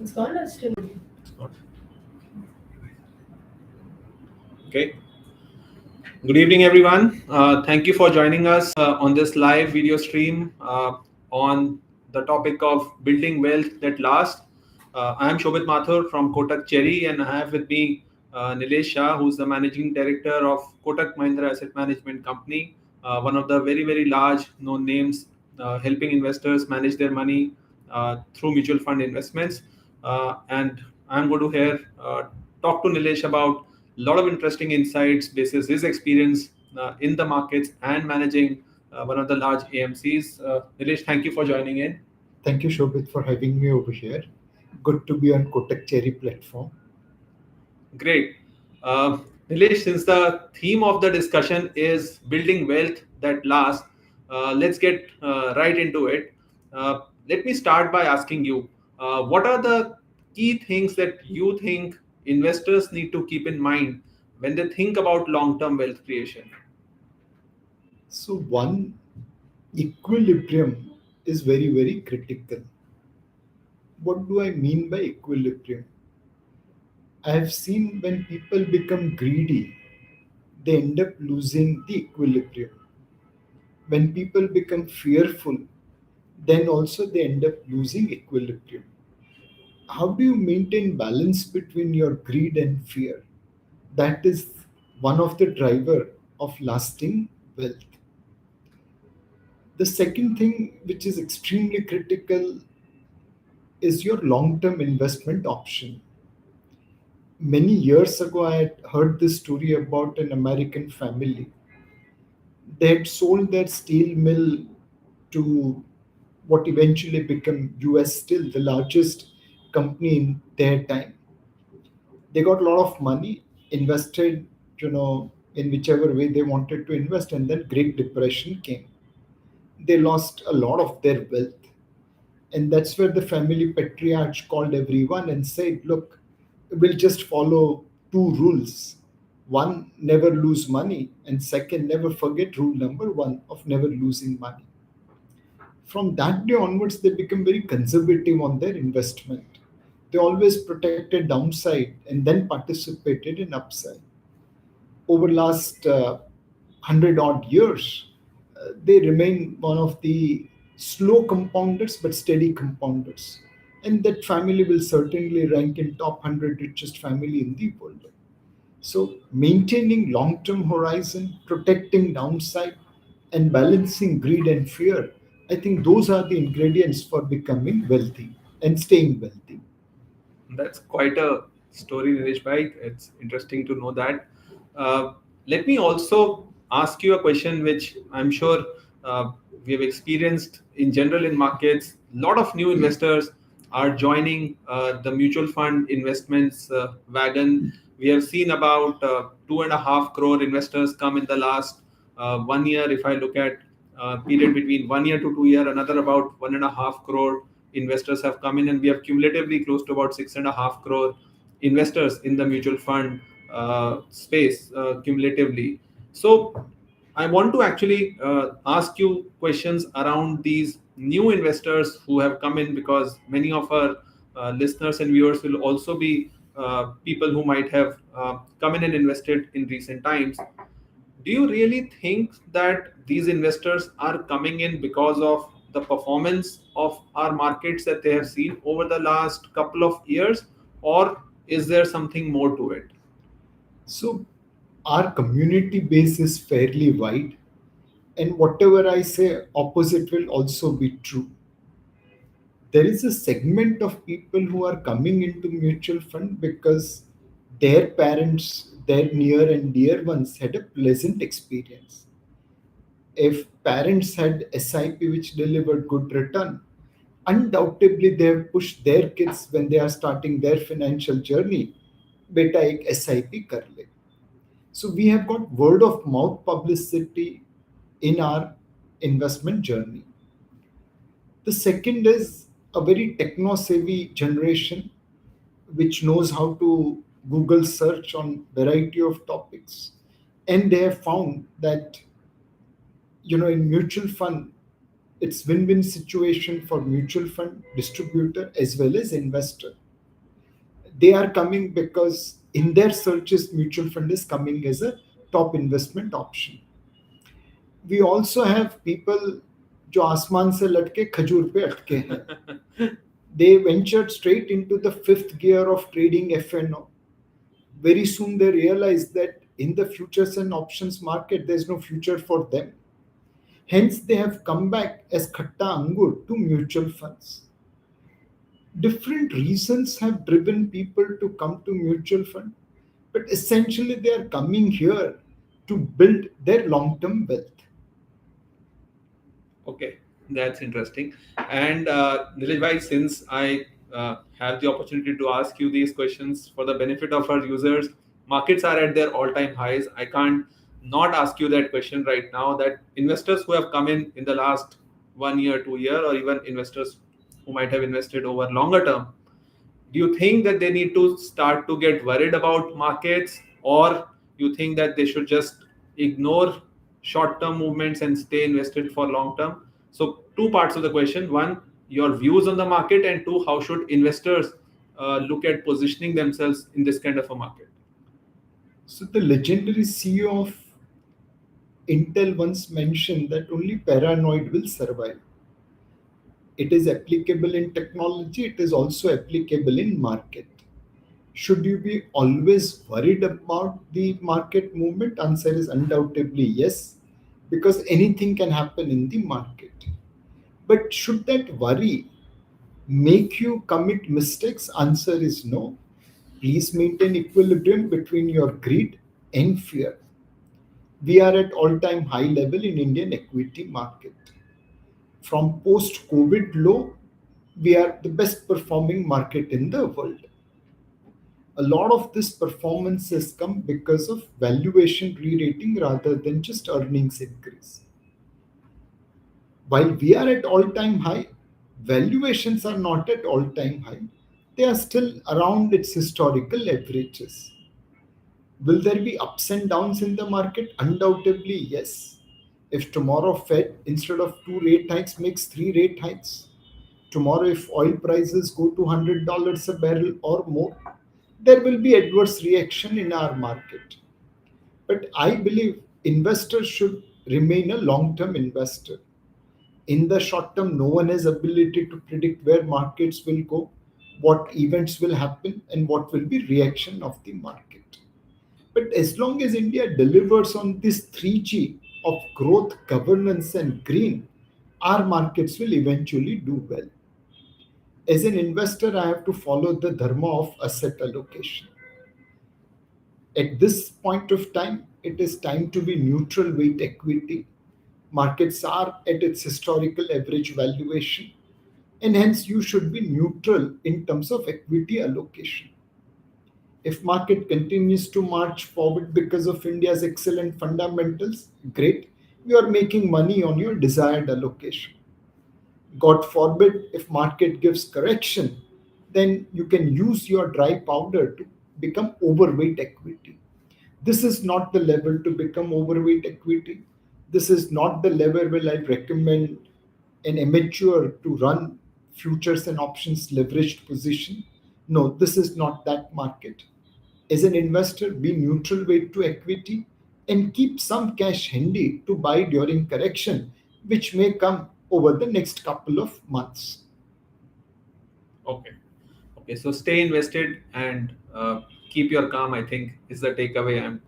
It's gone or still? Okay. Good evening, everyone. Thank you for joining us on this live video stream on the topic of building wealth that lasts. I am Shobhit Mathur from Kotak Cherry, and I have with me Nilesh Shah, who's the managing director of Kotak Mahindra Asset Management Company, one of the very, very large known names helping investors manage their money through mutual fund investments. And I'm going to here talk to Nilesh about a lot of interesting insights basis his experience in the markets and managing one of the large AMCs. Nilesh, thank you for joining in. Thank you, Shobhit, for having me over here. Good to be on Kotak Cherry platform. Great. Uh, Nilesh, since the theme of the discussion is building wealth that lasts, let's get right into it. Let me start by asking you, what are the key things that you think investors need to keep in mind when they think about long-term wealth creation? So, one, equilibrium is very, very critical. What do I mean by equilibrium? I have seen when people become greedy, they end up losing the equilibrium. When people become fearful, then also they end up losing equilibrium. How do you maintain balance between your greed and fear? That is one of the driver of lasting wealth. The second thing, which is extremely critical, is your long term investment option. Many years ago, I had heard this story about an American family. They had sold their steel mill to what eventually became US Steel, the largest company in their time. They got a lot of money, invested, in whichever way they wanted to invest, and then Great Depression came. They lost a lot of their wealth. And that's where the family patriarch called everyone and said, look, we'll just follow two rules. One, never lose money. And second, never forget rule number one of never losing money. From that day onwards, they become very conservative on their investment. They always protected downside and then participated in upside. Over last 100 odd years, they remain one of the slow compounders but steady compounders. And that family will certainly rank in top 100 richest family in the world. So maintaining long-term horizon, protecting downside, and balancing greed and fear, I think those are the ingredients for becoming wealthy and staying wealthy. That's quite a story, Nilesh bhai. It's interesting to know that. Uh, Let me also ask you a question which I'm sure we have experienced in general in markets. A lot of new investors are joining the mutual fund investments wagon. We have seen about 2.5 crore investors come in the last 1 year. If I look at period between 1 year to 2 year, another about 1.5 crore investors have come in, and we have cumulatively close to about 6.5 crore investors in the mutual fund space cumulatively. So I want to actually ask you questions around these new investors who have come in, because many of our listeners and viewers will also be people who might have come in and invested in recent times. Do you really think that these investors are coming in because of the performance of our markets that they have seen over the last couple of years, or is there something more to it? So our community base is fairly wide, and whatever I say opposite will also be true. There is a segment of people who are coming into mutual fund because their parents, their near and dear ones had a pleasant experience. If parents had SIP which delivered good return, undoubtedly they have pushed their kids when they are starting their financial journey, beta ek SIP kar le. So we have got word of mouth publicity in our investment journey. The second is a very techno savvy generation which knows how to Google search on variety of topics. And they have found that, in mutual fund, it's win-win situation for mutual fund distributor as well as investor. They are coming because in their searches, mutual fund is coming as a top investment option. We also have people जो आसमान से लटके खजूर पे अटके हैं. They ventured straight into the fifth gear of trading FNO. Very soon they realized that in the futures and options market, there's no future for them. Hence, they have come back as khatta angur to mutual funds. Different reasons have driven people to come to mutual fund, but essentially they are coming here to build their long-term wealth. Okay, that's interesting. And Nilesh bhai, since I have the opportunity to ask you these questions for the benefit of our users, markets are at their all-time highs. I can't not ask you that question right now. That investors who have come in the last 1 year, 2 year, or even investors who might have invested over longer term, do you think that they need to start to get worried about markets, or you think that they should just ignore short term movements and stay invested for long term? So two parts of the question: one, your views on the market, and two, how should investors look at positioning themselves in this kind of a market? So the legendary CEO of Intel once mentioned that only paranoid will survive. It is applicable in technology, it is also applicable in market. Should you be always worried about the market movement? Answer is undoubtedly yes, because anything can happen in the market. But should that worry make you commit mistakes? Answer is no. Please maintain equilibrium between your greed and fear. We are at all-time high level in Indian equity market. From post-COVID low, we are the best performing market in the world. A lot of this performance has come because of valuation re-rating rather than just earnings increase. While we are at all-time high, valuations are not at all-time high. They are still around its historical averages. Will there be ups and downs in the market? Undoubtedly, yes. If tomorrow Fed, instead of two rate hikes, makes three rate hikes, tomorrow if oil prices go to $100 a barrel or more, there will be adverse reaction in our market. But I believe investors should remain a long-term investor. In the short term, no one has ability to predict where markets will go, what events will happen, and what will be reaction of the market. But as long as India delivers on this 3G of growth, governance, and green, our markets will eventually do well. As an investor, I have to follow the dharma of asset allocation. At this point of time, it is time to be neutral weight equity. Markets are at its historical average valuation, and hence you should be neutral in terms of equity allocation. If market continues to march forward because of India's excellent fundamentals, great, you are making money on your desired allocation. God forbid if market gives correction, then you can use your dry powder to become overweight equity. This is not the level to become overweight equity. This is not the level where I recommend an amateur to run futures and options leveraged position. No, this is not that market. As an investor, be neutral weight to equity and keep some cash handy to buy during correction, which may come over the next couple of months. Okay. Okay, so stay invested and keep your calm, I think, is the takeaway I'm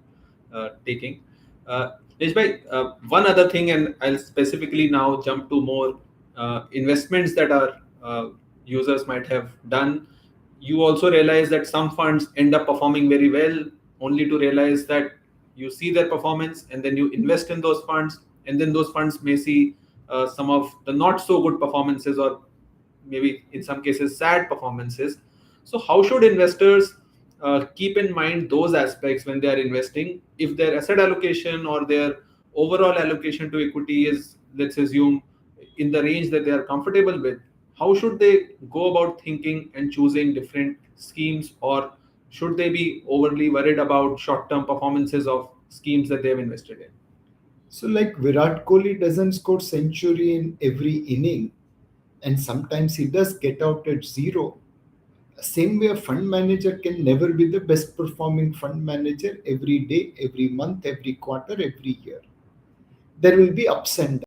taking. Nilesh bhai, one other thing, and I'll specifically now jump to more investments that our users might have done. You also realize that some funds end up performing very well, only to realize that you see their performance and then you invest in those funds, and then those funds may see some of the not so good performances, or maybe in some cases sad performances. So how should investors keep in mind those aspects when they are investing? If their asset allocation or their overall allocation to equity is, let's assume, in the range that they are comfortable with, how should they go about thinking and choosing different schemes, or should they be overly worried about short term performances of schemes that they have invested in? So, like Virat Kohli doesn't score century in every inning, and sometimes he does get out at zero. Same way, a fund manager can never be the best performing fund manager every day, every month, every quarter, every year. There will be ups and